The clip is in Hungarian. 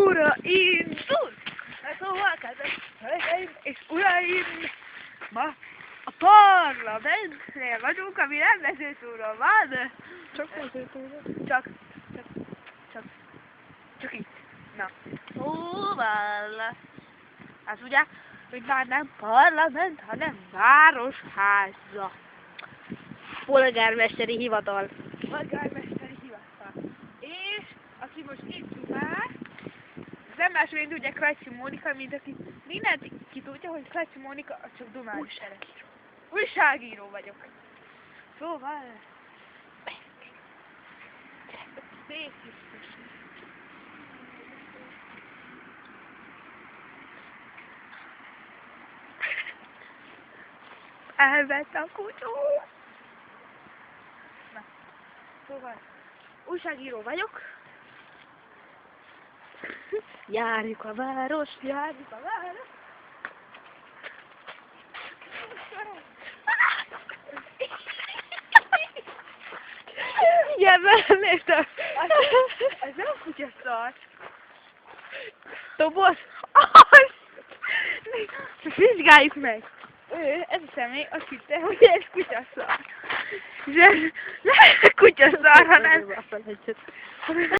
túra indul! Szóval, kedves hölgyeim és uraim, ma a parlamentnél vagyunk, ami nem vezetőtúron van. Csak vezetőtúron. Csak itt. Na. Szóval, hát ugye, hogy már nem parlament, hanem városháza. Polgármesteri hivatal. Polgármesteri hivatal. És aki most itt dumál, ez nem más, mint ugye Klecsi Mónika, mint aki mindent ki tudja, hogy Klecsi Mónika az csak dumálni szeret. Újságíró vagyok. Szóval... Szép biztos. Elvett a kutyó. Na, szóval újságíró vagyok. Járjuk a város. Járjuk a város. Igen, megnéztem. Ez nem a kutyaszar. Toboz? Vizsgáljuk meg. Ez a személy azt hitte, hogy ez kutyaszar. És ez nem kutyaszar, hanem...